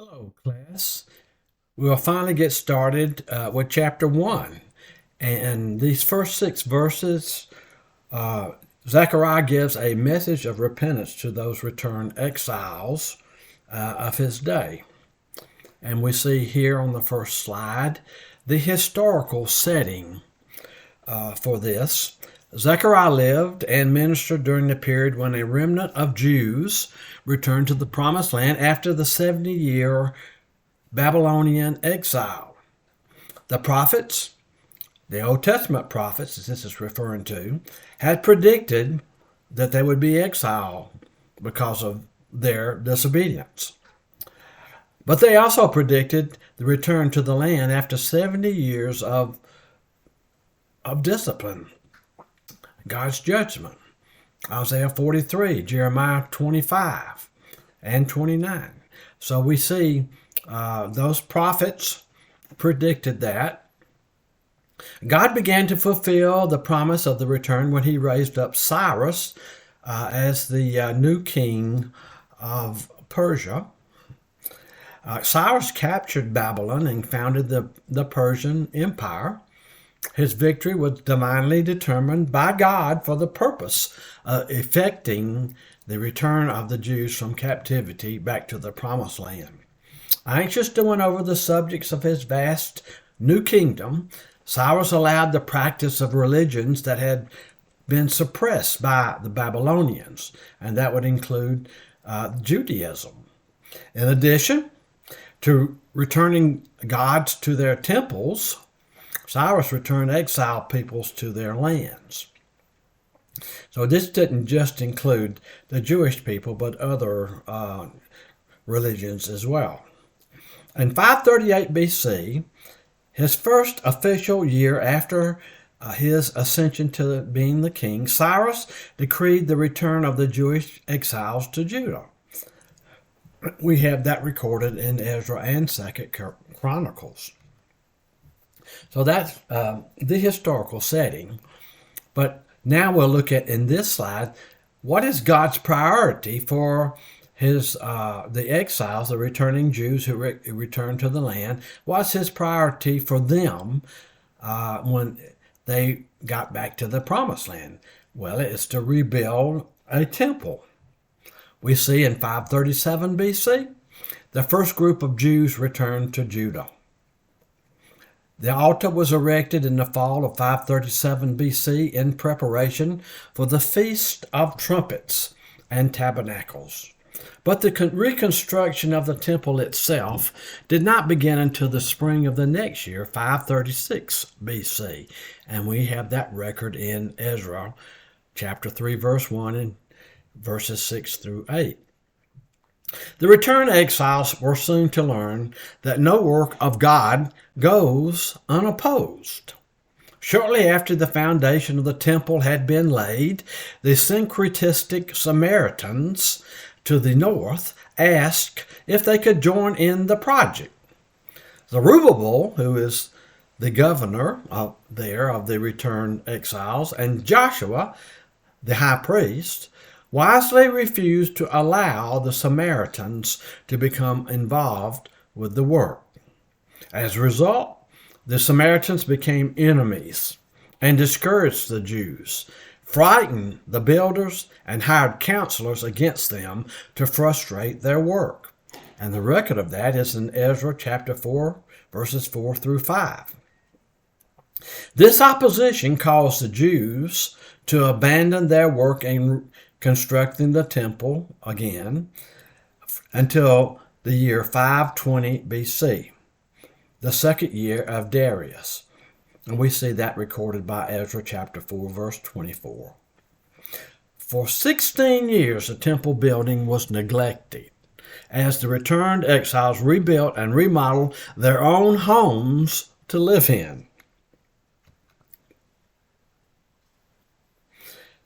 Hello, class. We'll finally get started with chapter 1. And these first 6 verses, Zechariah gives a message of repentance to those returned exiles of his day. And we see here on the first slide the historical setting for this. Zechariah lived and ministered during the period when a remnant of Jews returned to the Promised Land after the 70-year Babylonian exile. The prophets, the Old Testament prophets, as this is referring to, had predicted that they would be exiled because of their disobedience. But they also predicted the return to the land after 70 years of discipline, God's judgment. Isaiah 43, Jeremiah 25, and 29. So we see those prophets predicted that. God began to fulfill the promise of the return when he raised up Cyrus as the new king of Persia. Cyrus captured Babylon and founded the Persian Empire. His victory was divinely determined by God for the purpose of effecting the return of the Jews from captivity back to the Promised Land. Anxious to win over the subjects of his vast new kingdom, Cyrus allowed the practice of religions that had been suppressed by the Babylonians, and that would include Judaism. In addition to returning gods to their temples, Cyrus returned exiled peoples to their lands. So this didn't just include the Jewish people, but other religions as well. In 538 BC, his first official year after his ascension to being the king, Cyrus decreed the return of the Jewish exiles to Judah. We have that recorded in Ezra and 2nd Chronicles. So that's the historical setting. But now we'll look at, in this slide, what is God's priority for his the exiles, the returning Jews who return to the land. What's his priority for them when they got back to the Promised Land? Well, it's to rebuild a temple. We see in 537 BC, the first group of Jews returned to Judah. The altar was erected in the fall of 537 BC in preparation for the Feast of Trumpets and Tabernacles. But the reconstruction of the temple itself did not begin until the spring of the next year, 536 BC. And we have that record in Ezra chapter 3, verse 1 and verses 6 through 8. The returned exiles were soon to learn that no work of God goes unopposed. Shortly after the foundation of the temple had been laid, the syncretistic Samaritans to the north asked if they could join in the project. Zerubbabel, who is the governor of the returned exiles, and Joshua, the high priest, wisely refused to allow the Samaritans to become involved with the work. As a result, the Samaritans became enemies and discouraged the Jews, frightened the builders, and hired counselors against them to frustrate their work. And the record of that is in Ezra chapter 4, verses 4 through 5. This opposition caused the Jews to abandon their work in constructing the temple again until the year 520 BC, the second year of Darius. And we see that recorded by Ezra chapter 4, verse 24. For 16 years, the temple building was neglected as the returned exiles rebuilt and remodeled their own homes to live in.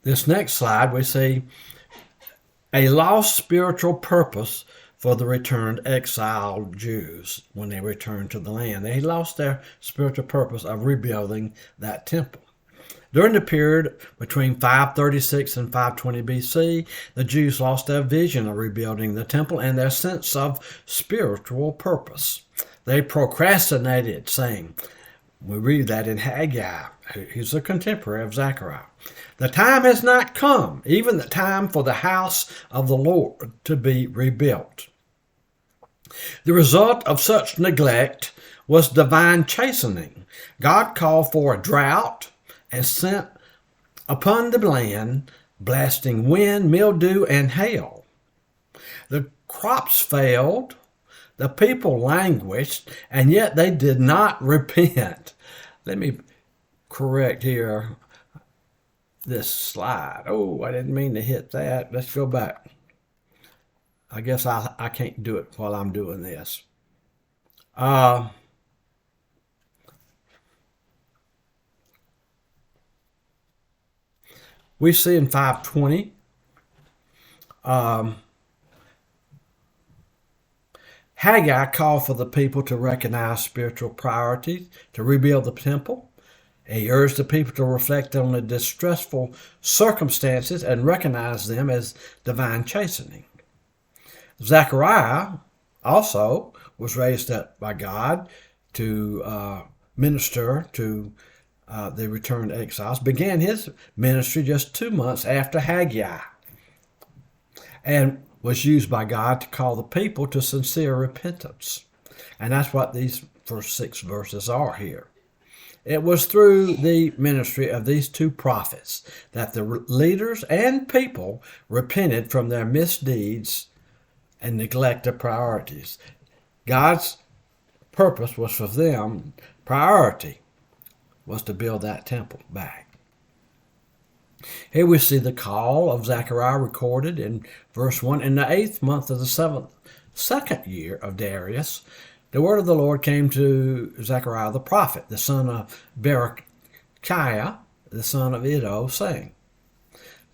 This next slide, we see a lost spiritual purpose for the returned exiled Jews when they returned to the land. They lost their spiritual purpose of rebuilding that temple. During the period between 536 and 520 BC, the Jews lost their vision of rebuilding the temple and their sense of spiritual purpose. They procrastinated, saying, we read that in Haggai, who's a contemporary of Zechariah, the time has not come, even the time for the house of the Lord to be rebuilt. The result of such neglect was divine chastening. God called for a drought and sent upon the land blasting wind, mildew, and hail. The crops failed, the people languished, and yet they did not repent. Let me correct here this slide. Oh, I didn't mean to hit that. Let's go back. I guess I can't do it while I'm doing this. We see in 520, Haggai called for the people to recognize spiritual priorities, to rebuild the temple. He urged the people to reflect on the distressful circumstances and recognize them as divine chastening. Zechariah also was raised up by God to minister to the returned exiles, began his ministry just 2 months after Haggai, and was used by God to call the people to sincere repentance. And that's what these first 6 verses are here. It was through the ministry of these 2 prophets that the leaders and people repented from their misdeeds and neglect of priorities. God's purpose was for them, priority was to build that temple back. Here we see the call of Zechariah recorded in verse 1. In the 8th month of the second year of Darius, the word of the Lord came to Zechariah the prophet, the son of Berechiah, the son of Iddo, saying,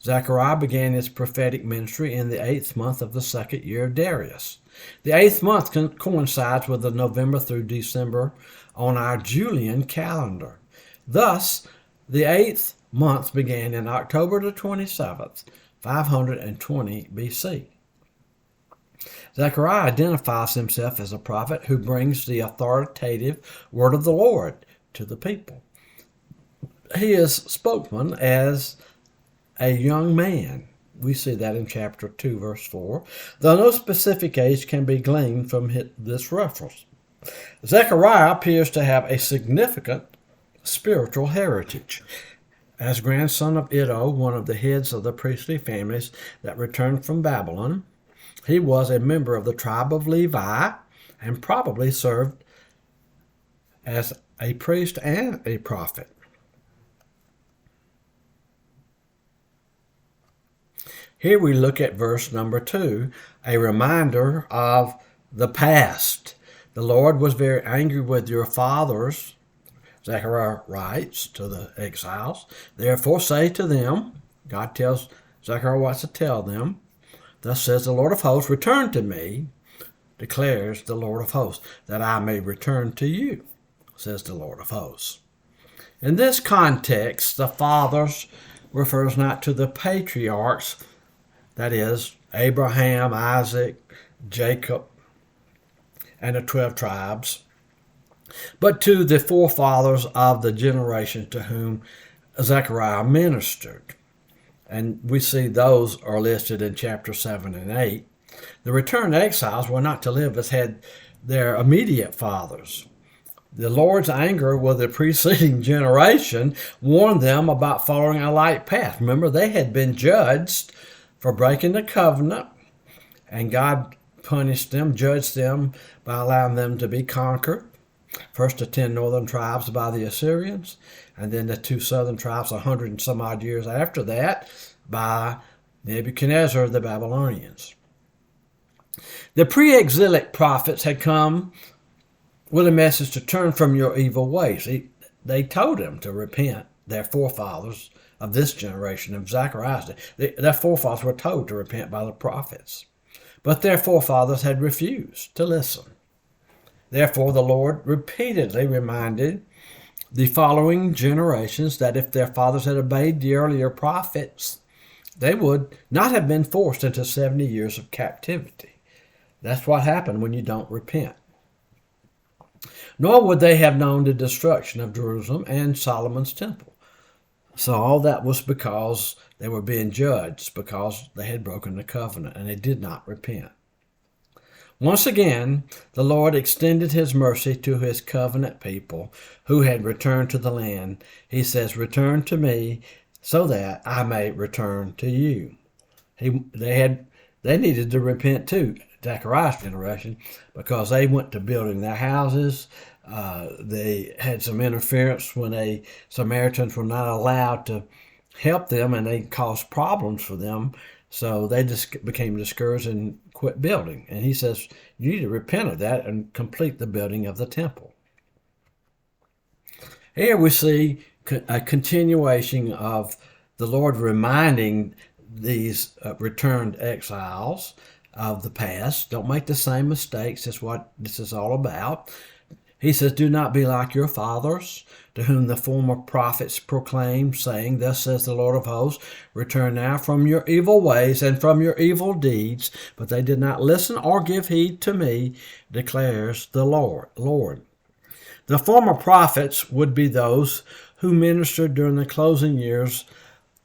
Zechariah began his prophetic ministry in the 8th month of the second year of Darius. The 8th month coincides with the November through December on our Julian calendar. Thus, the 8th month began in October the 27th, 520 BC. Zechariah identifies himself as a prophet who brings the authoritative word of the Lord to the people. He is spokesman as a young man. We see that in chapter 2, verse 4, though no specific age can be gleaned from this reference. Zechariah appears to have a significant spiritual heritage. As grandson of Iddo, one of the heads of the priestly families that returned from Babylon, he was a member of the tribe of Levi and probably served as a priest and a prophet. Here we look at verse number 2, a reminder of the past. The Lord was very angry with your fathers, Zechariah writes to the exiles. Therefore say to them, God tells Zechariah what to tell them, thus says the Lord of hosts, return to me, declares the Lord of hosts, that I may return to you, says the Lord of hosts. In this context, the fathers refers not to the patriarchs, that is, Abraham, Isaac, Jacob, and the 12 tribes, but to the forefathers of the generation to whom Zechariah ministered. And we see those are listed in chapter 7 and 8. The returned exiles were not to live as had their immediate fathers. The Lord's anger with the preceding generation warned them about following a light path. Remember, they had been judged for breaking the covenant, and God punished them, judged them by allowing them to be conquered. First the 10 northern tribes by the Assyrians, and then the 2 southern tribes 100 and some odd years after that by Nebuchadnezzar, the Babylonians. The pre-exilic prophets had come with a message to turn from your evil ways. They told them to repent, their forefathers of this generation of Zechariah. Their forefathers were told to repent by the prophets, but their forefathers had refused to listen. Therefore, the Lord repeatedly reminded the following generations that if their fathers had obeyed the earlier prophets, they would not have been forced into 70 years of captivity. That's what happened when you don't repent. Nor would they have known the destruction of Jerusalem and Solomon's temple. So all that was because they were being judged because they had broken the covenant and they did not repent. Once again, the Lord extended his mercy to his covenant people who had returned to the land. He says, "Return to me so that I may return to you." They needed to repent too, Zechariah's generation, because they went to building their houses. They had some interference when Samaritans were not allowed to help them, and they caused problems for them. So they just became discouraged and quit building. And he says, you need to repent of that and complete the building of the temple. Here we see a continuation of the Lord reminding these returned exiles of the past. Don't make the same mistakes. That's what this is all about. He says, do not be like your fathers, to whom the former prophets proclaimed, saying, thus says the Lord of hosts, return now from your evil ways and from your evil deeds. But they did not listen or give heed to me, declares the Lord. The former prophets would be those who ministered during the closing years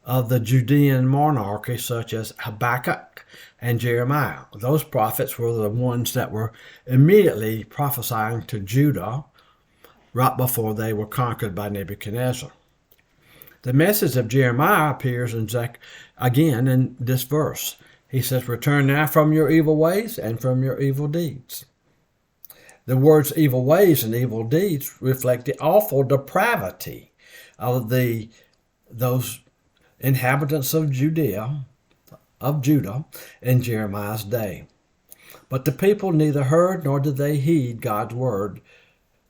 of the Judean monarchy, such as Habakkuk and Jeremiah. Those prophets were the ones that were immediately prophesying to Judah right before they were conquered by Nebuchadnezzar. The message of Jeremiah appears again in this verse. He says, return now from your evil ways and from your evil deeds. The words evil ways and evil deeds reflect the awful depravity of those inhabitants of Judah in Jeremiah's day. But the people neither heard nor did they heed God's word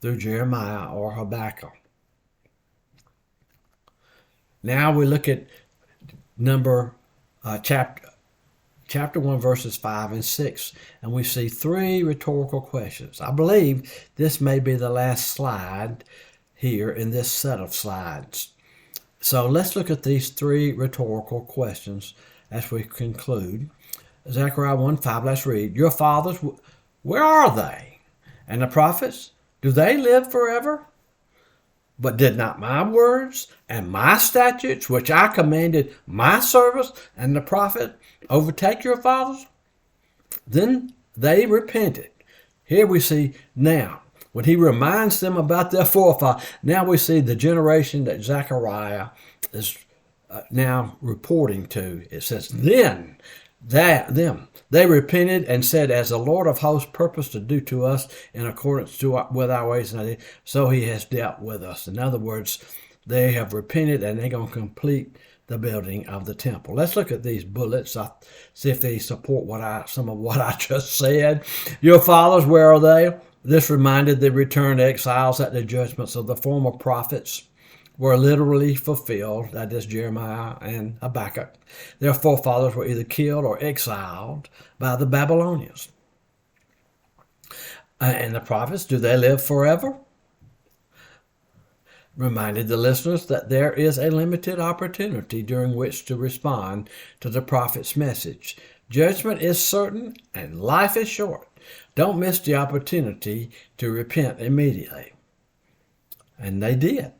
through Jeremiah or Habakkuk. Now we look at chapter 1, verses 5 and 6, and we see three rhetorical questions. I believe this may be the last slide here in this set of slides. So let's look at these three rhetorical questions as we conclude. Zechariah 1:5, let's read. Your fathers, where are they? And the prophets, do they live forever? But did not my words and my statutes, which I commanded my servants and the prophet, overtake your fathers? Then they repented. Here we see now, when he reminds them about their forefathers, now we see the generation that Zechariah is now reporting to. It says, then they repented and said, as the Lord of hosts purposed to do to us in accordance with our ways, so he has dealt with us. In other words, they have repented and they're going to complete the building of the temple. Let's look at these bullets, see if they support some of what I just said. Your fathers, where are they? This reminded the returned exiles that the judgments of the former prophets were literally fulfilled, that is Jeremiah and Habakkuk. Their forefathers were either killed or exiled by the Babylonians. And the prophets, do they live forever? Reminded the listeners that there is a limited opportunity during which to respond to the prophet's message. Judgment is certain and life is short. Don't miss the opportunity to repent immediately. And they did.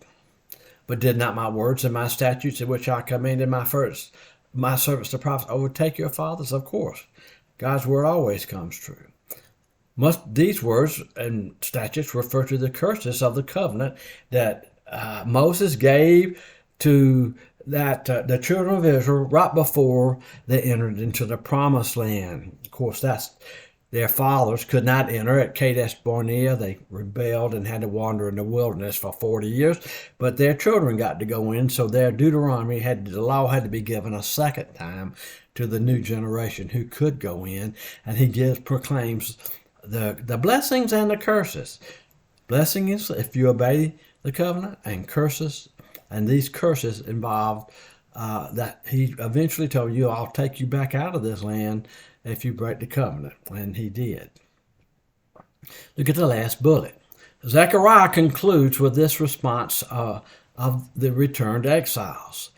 But did not my words and my statutes in which I commanded my servants the prophets overtake your fathers? Of course. God's word always comes true. These words and statutes refer to the curses of the covenant that Moses gave to the children of Israel right before they entered into the promised land. Of course, their fathers could not enter at Kadesh Barnea. They rebelled and had to wander in the wilderness for 40 years. But their children got to go in, so their Deuteronomy the law had to be given a second time to the new generation who could go in. And he proclaims the blessings and the curses. Blessing is if you obey the covenant, and curses. And these curses involved that he eventually told you, I'll take you back out of this land if you break the covenant. And he did. Look at the last bullet. Zechariah concludes with this response of the returned exiles.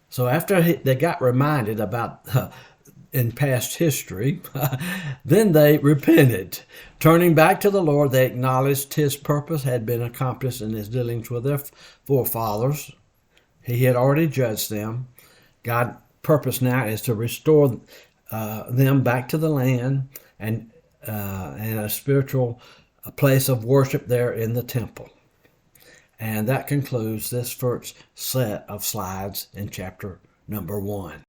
So after they got reminded about in past history, then they repented. Turning back to the Lord, they acknowledged his purpose had been accomplished in his dealings with their forefathers. He had already judged them. God's purpose now is to restore them back to the land and a spiritual place of worship there in the temple. And that concludes this first set of slides in chapter number 1.